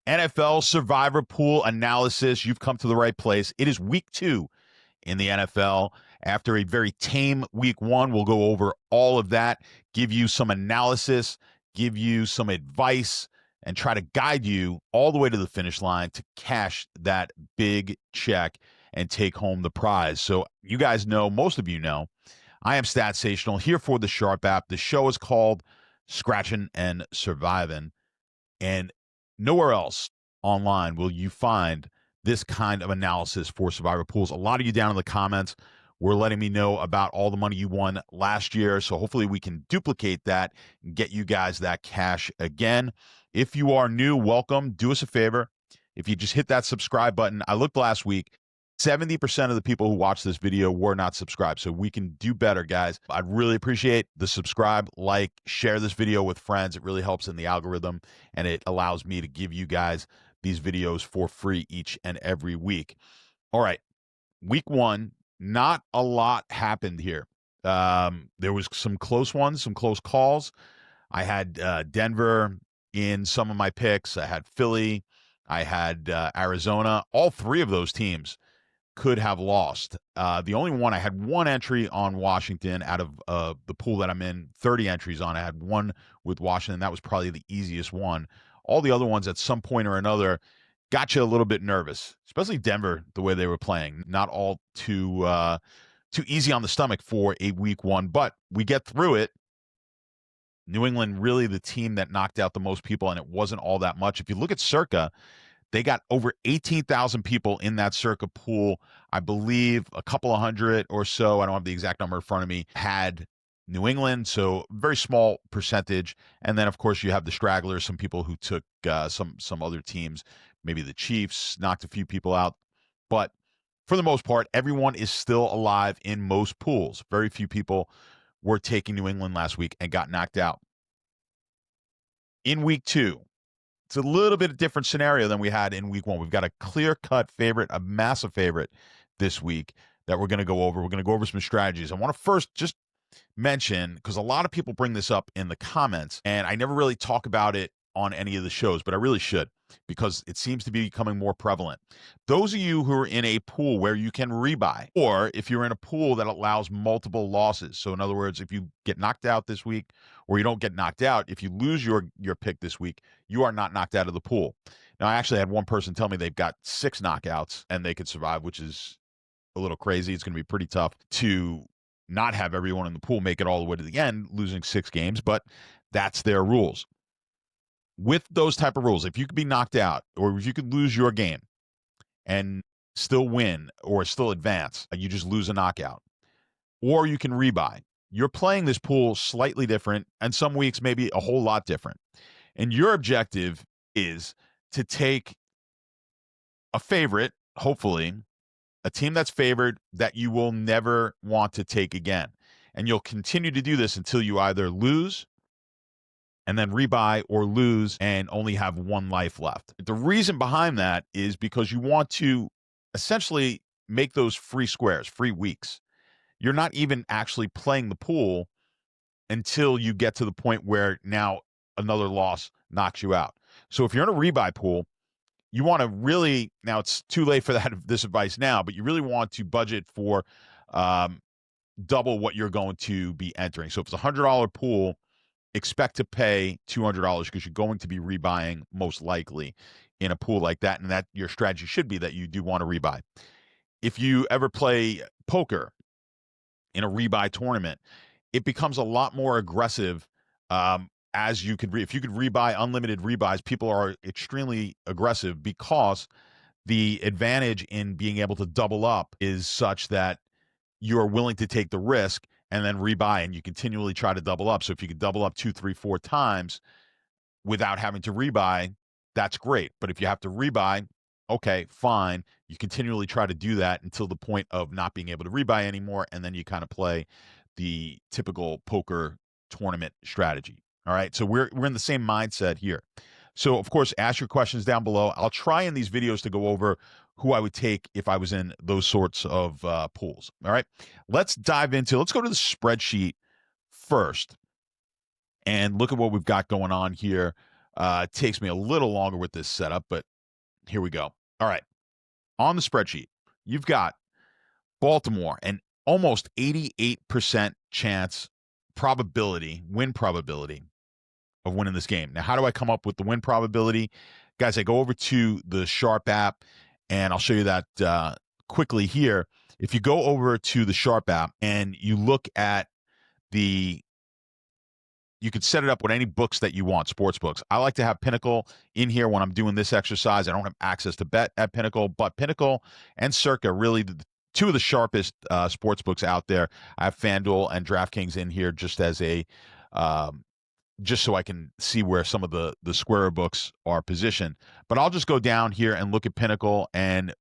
NFL Survivor Pool Analysis. You've come to the right place. It is week 2 in the NFL. After a very tame week 1, we'll go over all of that, give you some analysis, give you some advice, and try to guide you all the way to the finish line to cash that big check and take home the prize. So you guys know, most of you know, I am Statsational here for the Sharp app. The show is called Scratching and Surviving, and nowhere else online will you find this kind of analysis for Survivor pools. A lot of you down in the comments were letting me know about all the money you won last year, so hopefully we can duplicate that and get you guys that cash again. If you are new, welcome. Do us a favor. If you just hit that subscribe button, I looked last week, 70% of the people who watched this video were not subscribed, so we can do better, guys. I'd really appreciate the subscribe, like, share this video with friends. It really helps in the algorithm, and it allows me to give you guys these videos for free each and every week. All right, week 1, not a lot happened here. There was some close ones, some close calls. I had Denver in some of my picks. I had Philly. I had Arizona. All 3 of those teams could have lost. The only one, I had one entry on Washington out of the pool that I'm in, 30 entries on. I had one with Washington. That was probably the easiest one. All the other ones at some point or another got you a little bit nervous, especially Denver, the way they were playing. Not all too easy on the stomach for a week 1, but we get through it. New England, really the team that knocked out the most people, and it wasn't all that much. If you look at Circa, they got over 18,000 people in that Circa pool. I believe a couple of hundred or so, I don't have the exact number in front of me, had New England, so very small percentage. And then, of course, you have the stragglers, some people who took some other teams, maybe the Chiefs, knocked a few people out. But for the most part, everyone is still alive in most pools. Very few people were taking New England last week and got knocked out. In week 2, it's a little bit of different scenario than we had in week 1. We've got a clear-cut favorite, a massive favorite this week that we're going to go over. We're going to go over some strategies. I want to first just mention, because a lot of people bring this up in the comments, and I never really talk about it on any of the shows, but I really should, because it seems to be becoming more prevalent. Those of you who are in a pool where you can rebuy, or if you're in a pool that allows multiple losses. So in other words, if you get knocked out this week, or you don't get knocked out, if you lose your pick this week, you are not knocked out of the pool. Now, I actually had one person tell me they've got 6 knockouts and they could survive, which is a little crazy. It's going to be pretty tough to not have everyone in the pool make it all the way to the end, losing 6 games, but that's their rules. With those type of rules, if you could be knocked out, or if you could lose your game and still win or still advance, you just lose a knockout, or you can rebuy. You're playing this pool slightly different, and some weeks maybe a whole lot different. And your objective is to take a favorite, hopefully, a team that's favored that you will never want to take again. And you'll continue to do this until you either lose and then rebuy, or lose and only have 1 life left. The reason behind that is because you want to essentially make those free squares, free weeks. You're not even actually playing the pool until you get to the point where now another loss knocks you out. So if you're in a rebuy pool, you want to really, now it's too late for this advice now, but you really want to budget for double what you're going to be entering. So if it's a $100 pool, expect to pay $200 because you're going to be rebuying most likely in a pool like that, and that your strategy should be that you do want to rebuy. If you ever play poker in a rebuy tournament, it becomes a lot more aggressive. As you could, if you could rebuy unlimited rebuys, people are extremely aggressive because the advantage in being able to double up is such that you're willing to take the risk and then rebuy, and you continually try to double up. So if you could double up 2, 3, 4 times without having to rebuy, that's great. But if you have to rebuy, okay, fine. You continually try to do that until the point of not being able to rebuy anymore, and then you kind of play the typical poker tournament strategy. All right, so we're in the same mindset here. So, of course, ask your questions down below. I'll try in these videos to go over who I would take if I was in those sorts of pools. All right, let's go to the spreadsheet first and look at what we've got going on here. It takes me a little longer with this setup, but here we go. All right. On the spreadsheet, you've got Baltimore, an almost 88% chance win probability of winning this game. Now, how do I come up with the win probability? Guys, I go over to the Sharp app, and I'll show you that quickly here. If you go over to the Sharp app and you look at you can set it up with any books that you want, sports books. I like to have Pinnacle in here when I'm doing this exercise. I don't have access to bet at Pinnacle, but Pinnacle and Circa, really two of the sharpest sports books out there. I have FanDuel and DraftKings in here just as just so I can see where some of the squarer books are positioned. But I'll just go down here and look at Pinnacle, and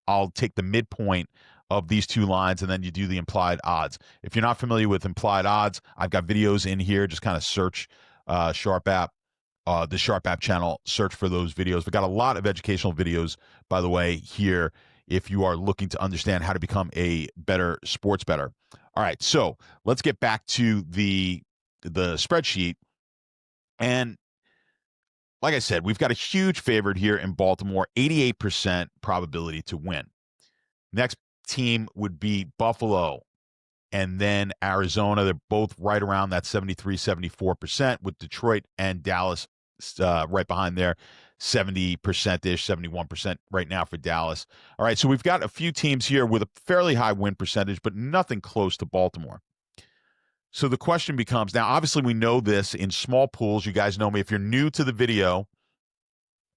I'll take the midpoint of these two lines, and then you do the implied odds. If you're not familiar with implied odds, I've got videos in here. Just kind of search Sharp app, the Sharp app channel, search for those videos. We've got a lot of educational videos, by the way, here if you are looking to understand how to become a better sports bettor. All right, so let's get back to the spreadsheet. And like I said, we've got a huge favorite here in Baltimore, 88% probability to win. Next team would be Buffalo, and then Arizona. They're both right around that 73-74%, with Detroit and Dallas right behind there, 70%-ish, 71% right now for Dallas. All right, so we've got a few teams here with a fairly high win percentage, but nothing close to Baltimore. So the question becomes, now obviously we know this in small pools. You guys know me. If you're new to the video,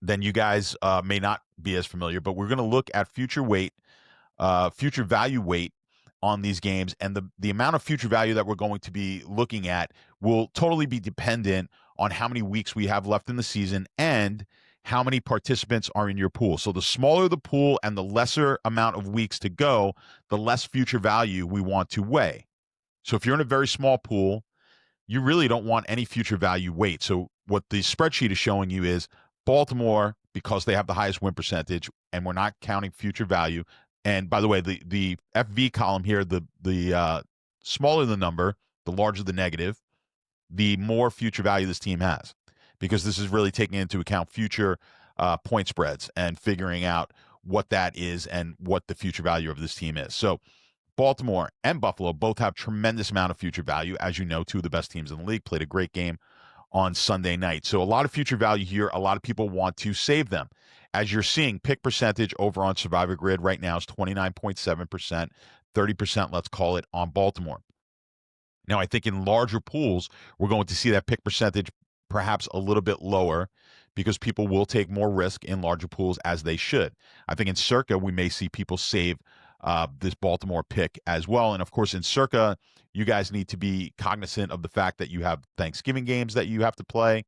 then you guys may not be as familiar, but we're going to look at future value weight on these games, and the amount of future value that we're going to be looking at will totally be dependent on how many weeks we have left in the season and how many participants are in your pool. So the smaller the pool and the lesser amount of weeks to go, the less future value we want to weigh. So if you're in a very small pool, you really don't want any future value weight. So what the spreadsheet is showing you is Baltimore, because they have the highest win percentage, and we're not counting future value. And by the way, the FV column here, the smaller the number, the larger the negative, the more future value this team has, because this is really taking into account future point spreads and figuring out what that is and what the future value of this team is. So Baltimore and Buffalo both have tremendous amount of future value. As you know, two of the best teams in the league played a great game on Sunday night. So a lot of future value here. A lot of people want to save them. As you're seeing, pick percentage over on Survivor Grid right now is 29.7%, 30%, let's call it, on Baltimore. Now, I think in larger pools, we're going to see that pick percentage perhaps a little bit lower, because people will take more risk in larger pools, as they should. I think in Circa, we may see people save this Baltimore pick as well. And of course, in Circa, you guys need to be cognizant of the fact that you have Thanksgiving games that you have to play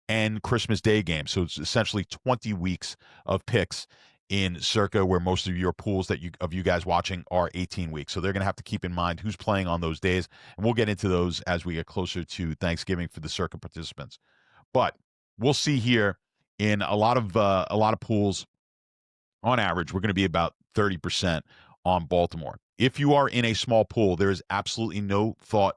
and Christmas Day games. So it's essentially 20 weeks of picks in Circa, where most of your pools that you guys watching are 18 weeks. So they're going to have to keep in mind who's playing on those days. And we'll get into those as we get closer to Thanksgiving for the Circa participants. But we'll see here in a lot of pools, on average, we're going to be about 30% on Baltimore. If you are in a small pool, there is absolutely no thought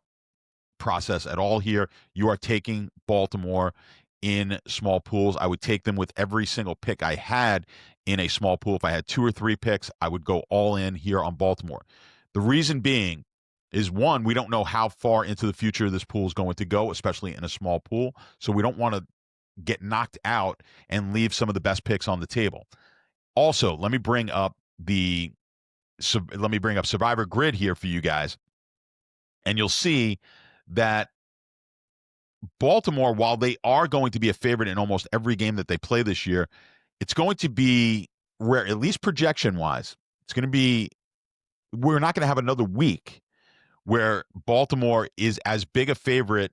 process at all here. You are taking Baltimore in small pools. I would take them with every single pick I had in a small pool. If I had 2 or 3 picks, I would go all in here on Baltimore. The reason being is, one, we don't know how far into the future this pool is going to go, especially in a small pool. So we don't want to get knocked out and leave some of the best picks on the table. Also, let me bring up Survivor Grid here for you guys, and you'll see that Baltimore, while they are going to be a favorite in almost every game that they play this year, it's going to be rare, at least projection-wise. We're not going to have another week where Baltimore is as big a favorite,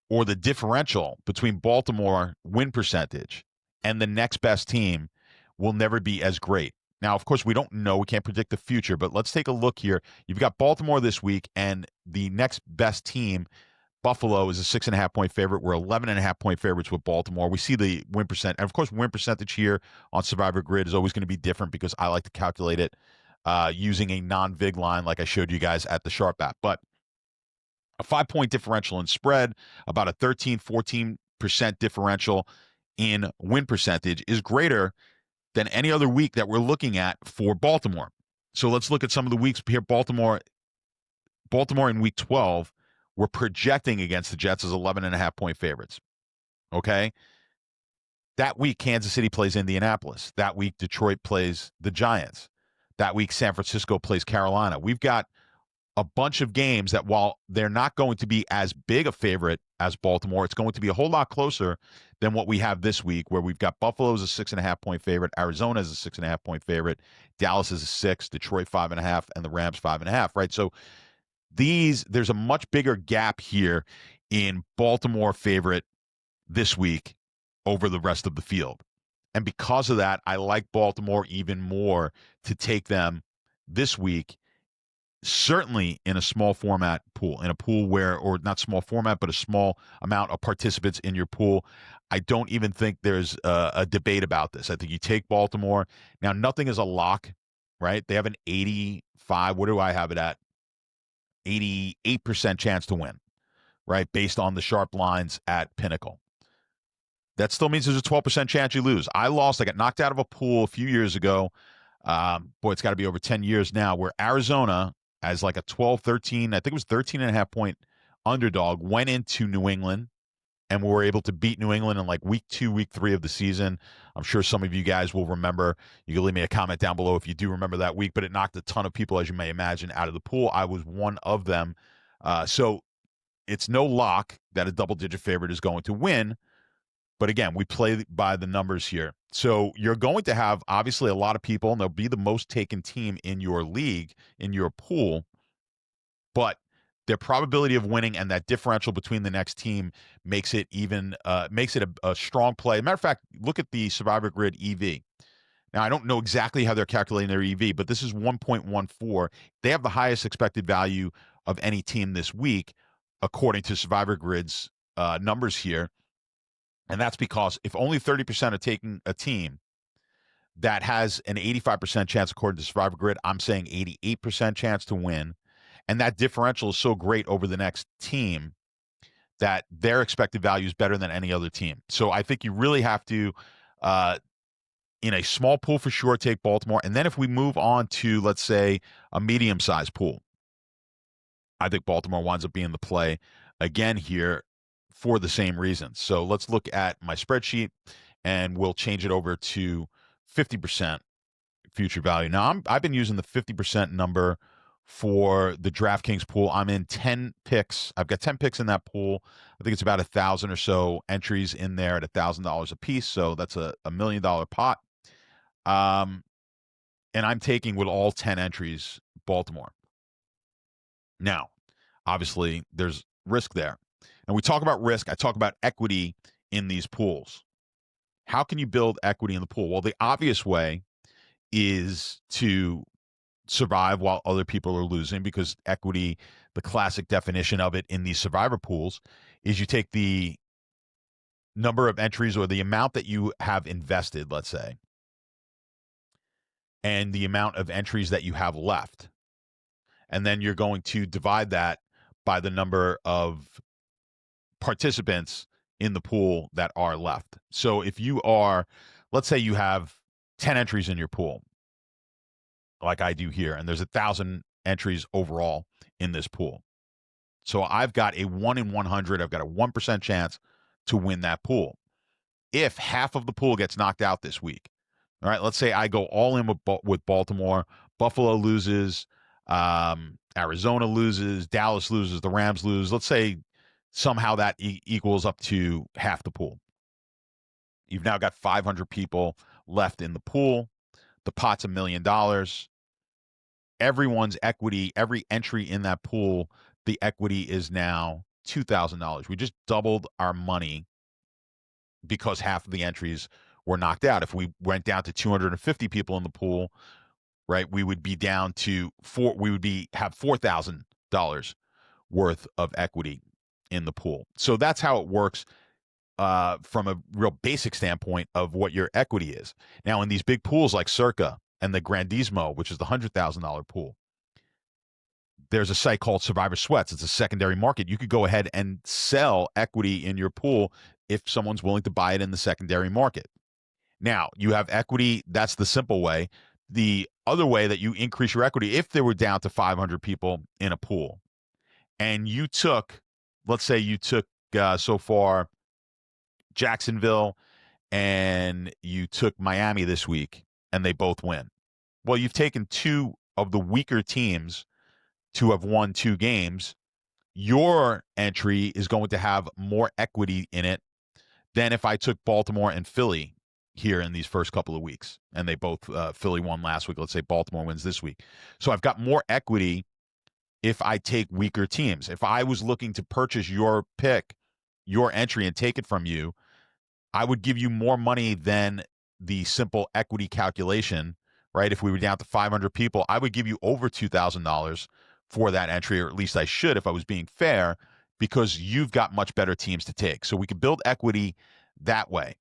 or the differential between Baltimore win percentage and the next best team will never be as great. Now, of course, we don't know. We can't predict the future, but let's take a look here. You've got Baltimore this week, and the next best team, Buffalo, is a 6.5-point favorite. We're 11.5-point favorites with Baltimore. We see the win percent. And, of course, win percentage here on Survivor Grid is always going to be different, because I like to calculate it using a non-vig line like I showed you guys at the Sharp app. But a 5-point differential in spread, about a 13-14% percent differential in win percentage is greater than any other week that we're looking at for Baltimore. So let's look at some of the weeks here. Baltimore in week 12, we're projecting against the Jets as 11.5-point favorites. Okay? That week, Kansas City plays Indianapolis. That week, Detroit plays the Giants. That week, San Francisco plays Carolina. We've got a bunch of games that, while they're not going to be as big a favorite as Baltimore, it's going to be a whole lot closer than what we have this week, where we've got Buffalo as a 6.5-point favorite, Arizona as a 6.5-point favorite, Dallas is a 6, Detroit 5.5, and the Rams 5.5, right? So there's a much bigger gap here in Baltimore favorite this week over the rest of the field. And because of that, I like Baltimore even more to take them this week, certainly in a small format pool, in a pool where, or not small format, but a small amount of participants in your pool. I don't even think there's a debate about this. I think you take Baltimore. Now, nothing is a lock, right? They have an 85, what do I have it at? 88% chance to win, right? Based on the sharp lines at Pinnacle. That still means there's a 12% chance you lose. I lost. I got knocked out of a pool a few years ago. It's got to be over 10 years now, where Arizona, as like a 12, 13, I think it was 13.5-point underdog, went into New England, and we were able to beat New England in like week 2, week 3 of the season. I'm sure some of you guys will remember. You can leave me a comment down below if you do remember that week, but it knocked a ton of people, as you may imagine, out of the pool. I was one of them. So it's no lock that a double-digit favorite is going to win. But again, we play by the numbers here. So you're going to have, obviously, a lot of people, and they'll be the most taken team in your league, in your pool. But their probability of winning and that differential between the next team makes it a strong play. Matter of fact, look at the Survivor Grid EV. Now, I don't know exactly how they're calculating their EV, but this is 1.14. They have the highest expected value of any team this week, according to Survivor Grid's numbers here. And that's because if only 30% are taking a team that has an 85% chance, according to Survivor Grid, I'm saying 88% chance to win. And that differential is so great over the next team that their expected value is better than any other team. So I think you really have to, in a small pool for sure, take Baltimore. And then if we move on to, let's say, a medium-sized pool, I think Baltimore winds up being the play again here, for the same reasons. So let's look at my spreadsheet, and we'll change it over to 50% future value. Now, I've been using the 50% number for the DraftKings pool. I'm in 10 picks. I've got 10 picks in that pool. I think it's about 1,000 or so entries in there at $1,000 a piece. So that's a $1 million pot. And I'm taking, with all 10 entries, Baltimore. Now, obviously, there's risk there. And we talk about risk. I talk about equity in these pools. How can you build equity in the pool? Well, the obvious way is to survive while other people are losing, because equity, the classic definition of it in these survivor pools, is you take the number of entries, or the amount that you have invested, let's say, and the amount of entries that you have left. And then you're going to divide that by the number of participants in the pool that are left. So if you are, let's say you have 10 entries in your pool, like I do here, and there's 1,000 entries overall in this pool. So I've got a 1 in 100, I've got a 1% chance to win that pool. If half of the pool gets knocked out this week, all right, let's say I go all in with Baltimore, Buffalo loses, Arizona loses, Dallas loses, the Rams lose. Let's say somehow that equals up to half the pool. You've now got 500 people left in the pool. The pot's $1 million. Everyone's equity, every entry in that pool, the equity is now $2,000. We just doubled our money because half of the entries were knocked out. If we went down to 250 people in the pool, right, we would be down to have $4,000 worth of equity in the pool. So that's how it works from a real basic standpoint of what your equity is. Now, in these big pools like Circa and the Grandismo, which is the $100,000 pool, there's a site called Survivor Sweats. It's a secondary market. You could go ahead and sell equity in your pool if someone's willing to buy it in the secondary market. Now, you have equity. That's the simple way. The other way that you increase your equity, if they were down to 500 people in a pool, and you took, let's say you took so far Jacksonville and you took Miami this week, and they both win. Well, you've taken two of the weaker teams to have won two games. Your entry is going to have more equity in it than if I took Baltimore and Philly here in these first couple of weeks, and they both Philly won last week. Let's say Baltimore wins this week, so I've got more equity if I take weaker teams. If I was looking to purchase your pick, your entry, and take it from you, I would give you more money than the simple equity calculation, right? If we were down to 500 people, I would give you over $2,000 for that entry, or at least I should if I was being fair, because you've got much better teams to take. So we can build equity that way.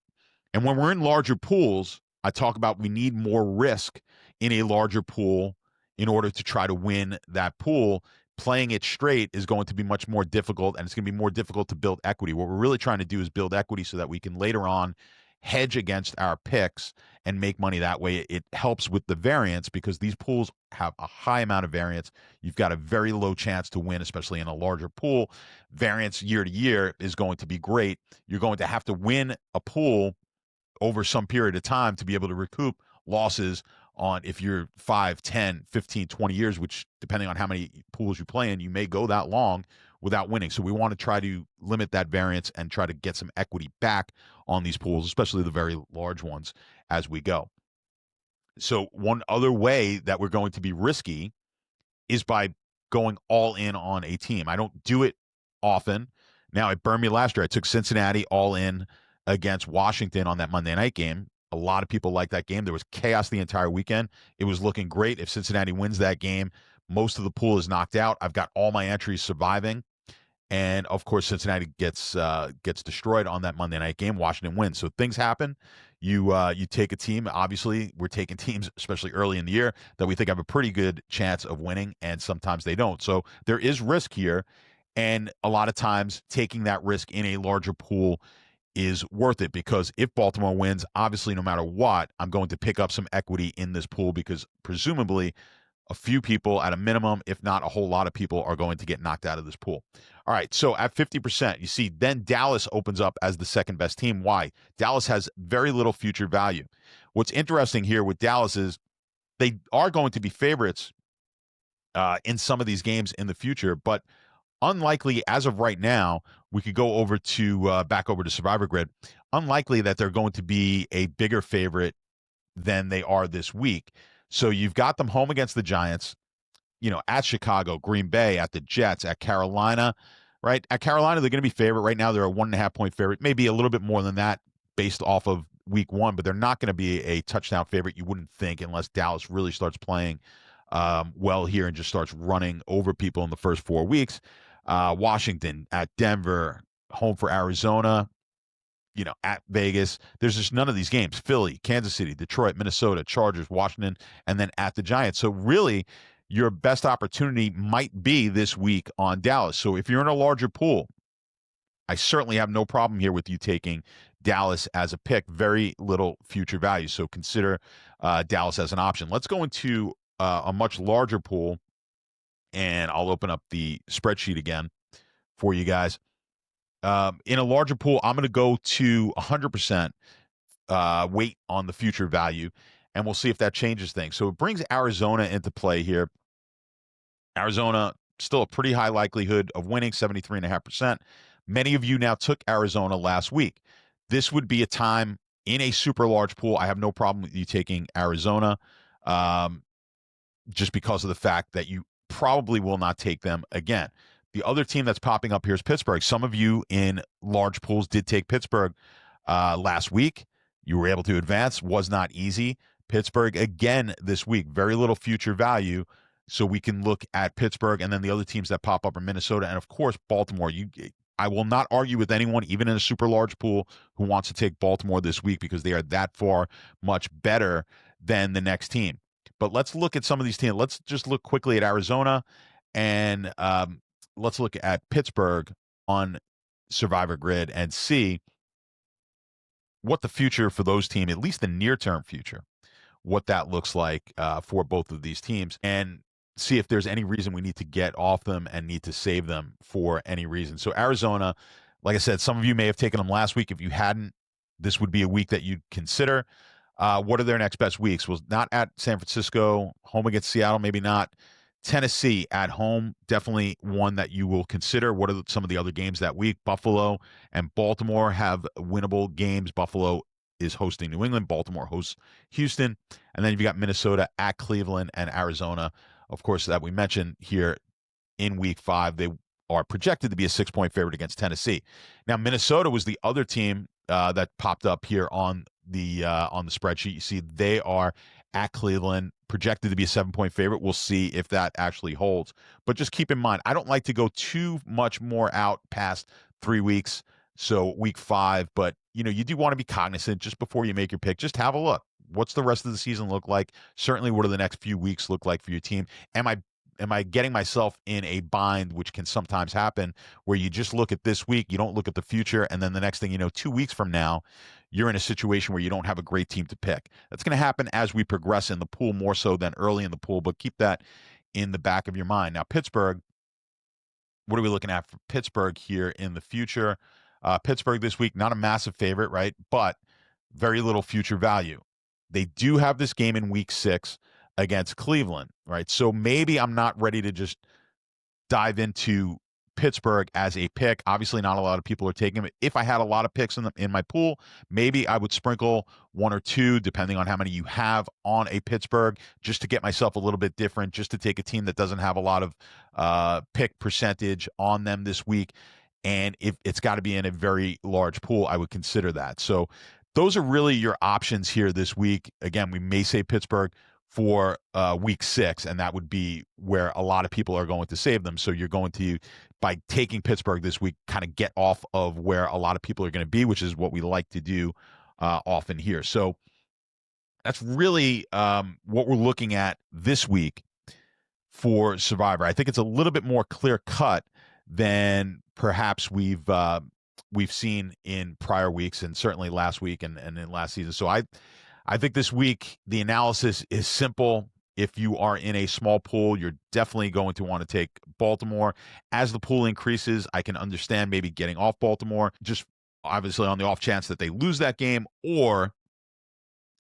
And when we're in larger pools, I talk about we need more risk in a larger pool in order to try to win that pool. Playing it straight is going to be much more difficult, and it's going to be more difficult to build equity. What we're really trying to do is build equity so that we can later on hedge against our picks and make money that way. It helps with the variance because these pools have a high amount of variance. You've got a very low chance to win, especially in a larger pool. Variance year to year is going to be great. You're going to have to win a pool over some period of time to be able to recoup losses on if you're 5, 10, 15, 20 years, which depending on how many pools you play in, you may go that long without winning. So we want to try to limit that variance and try to get some equity back on these pools, especially the very large ones as we go. So one other way that we're going to be risky is by going all in on a team. I don't do it often. Now, it burned me last year. I took Cincinnati all in against Washington on that Monday night game. A lot of people liked that game. There was chaos the entire weekend. It was looking great. If Cincinnati wins that game, most of the pool is knocked out. I've got all my entries surviving. And, of course, Cincinnati gets destroyed on that Monday night game. Washington wins. So things happen. You take a team. Obviously, we're taking teams, especially early in the year, that we think have a pretty good chance of winning, and sometimes they don't. So there is risk here. And a lot of times taking that risk in a larger pool is worth it, because if Baltimore wins, obviously, no matter what, I'm going to pick up some equity in this pool because presumably a few people at a minimum, if not a whole lot of people, are going to get knocked out of this pool. All right, so at 50%, you see then Dallas opens up as the second best team. Why? Dallas has very little future value. What's interesting here with Dallas is they are going to be favorites in some of these games in the future, but unlikely as of right now. We could go over to back over to Survivor Grid. Unlikely that they're going to be a bigger favorite than they are this week. So you've got them home against the Giants, at Chicago, Green Bay, at the Jets, at Carolina, right? At Carolina, they're going to be favorite. Right now, they're a 1.5-point favorite, maybe a little bit more than that based off of week one, but they're not going to be a touchdown favorite, you wouldn't think, unless Dallas really starts playing well here and just starts running over people in the first 4 weeks. Washington, at Denver, home for Arizona, at Vegas. There's just none of these games. Philly, Kansas City, Detroit, Minnesota, Chargers, Washington, and then at the Giants. So really, your best opportunity might be this week on Dallas. So if you're in a larger pool, I certainly have no problem here with you taking Dallas as a pick. Very little future value. So consider Dallas as an option. Let's go into a much larger pool, and I'll open up the spreadsheet again for you guys. In a larger pool, I'm going to go to 100% weight on the future value, and we'll see if that changes things. So it brings Arizona into play here. Arizona, still a pretty high likelihood of winning, 73.5%. Many of you now took Arizona last week. This would be a time in a super large pool. I have no problem with you taking Arizona, just because of the fact that you probably will not take them again. The other team that's popping up here is Pittsburgh. Some of you in large pools did take Pittsburgh last week. You were able to advance. Was not easy. Pittsburgh again this week. Very little future value. So we can look at Pittsburgh, and then the other teams that pop up are Minnesota and, of course, Baltimore. I will not argue with anyone, even in a super large pool, who wants to take Baltimore this week because they are that far much better than the next team. But let's look at some of these teams. Let's just look quickly at Arizona, and let's look at Pittsburgh on Survivor Grid and see what the future for those teams, at least the near-term future, what that looks like for both of these teams, and see if there's any reason we need to get off them and need to save them for any reason. So Arizona, like I said, some of you may have taken them last week. If you hadn't, this would be a week that you'd consider. What are their next best weeks? Well, not at San Francisco, home against Seattle, maybe not. Tennessee at home, definitely one that you will consider. What are some of the other games that week? Buffalo and Baltimore have winnable games. Buffalo is hosting New England. Baltimore hosts Houston. And then you've got Minnesota at Cleveland and Arizona, of course, that we mentioned here in week 5. They are projected to be a 6-point favorite against Tennessee. Now, Minnesota was the other team that popped up here on the spreadsheet. You see they are at Cleveland, projected to be a 7-point favorite. We'll see if that actually holds. But just keep in mind, I don't like to go too much more out past 3 weeks. So week 5, but you do want to be cognizant just before you make your pick. Just have a look. What's the rest of the season look like? Certainly, what do the next few weeks look like for your team? Am I getting myself in a bind, which can sometimes happen, where you just look at this week, you don't look at the future, and then the next thing you know, 2 weeks from now, you're in a situation where you don't have a great team to pick. That's going to happen as we progress in the pool more so than early in the pool, but keep that in the back of your mind. Now, Pittsburgh, what are we looking at for Pittsburgh here in the future? Pittsburgh this week, not a massive favorite, right? But very little future value. They do have this game in week 6 against Cleveland, right? So maybe I'm not ready to just dive into Pittsburgh as a pick. Obviously, not a lot of people are taking it. If I had a lot of picks in my pool, maybe I would sprinkle 1 or 2, depending on how many you have, on a Pittsburgh, just to get myself a little bit different, just to take a team that doesn't have a lot of pick percentage on them this week. And if it's got to be in a very large pool, I would consider that. So those are really your options here this week. Again, we may say Pittsburgh for week 6, and that would be where a lot of people are going to save them. So you're going to, by taking Pittsburgh this week, kind of get off of where a lot of people are going to be, which is what we like to do often here. So that's really what we're looking at this week for Survivor. I think it's a little bit more clear cut than perhaps we've seen in prior weeks, and certainly last week and in last season. So I think this week the analysis is simple. If you are in a small pool, you're definitely going to want to take Baltimore. As the pool increases, I can understand maybe getting off Baltimore, just obviously on the off chance that they lose that game, or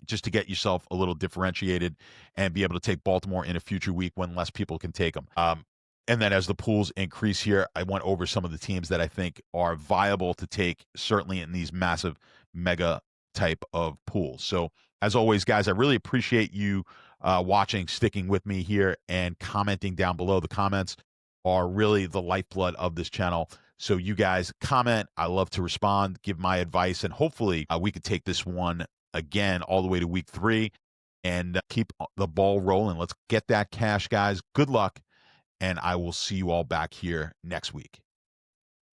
just to get yourself a little differentiated and be able to take Baltimore in a future week when less people can take them. And then as the pools increase here, I went over some of the teams that I think are viable to take, certainly in these massive mega type of pools. So as always, guys, I really appreciate you watching, sticking with me here, and commenting down below. The comments are really the lifeblood of this channel. So you guys comment. I love to respond, give my advice, and hopefully we could take this one again all the way to week 3 and keep the ball rolling. Let's get that cash, guys. Good luck, and I will see you all back here next week.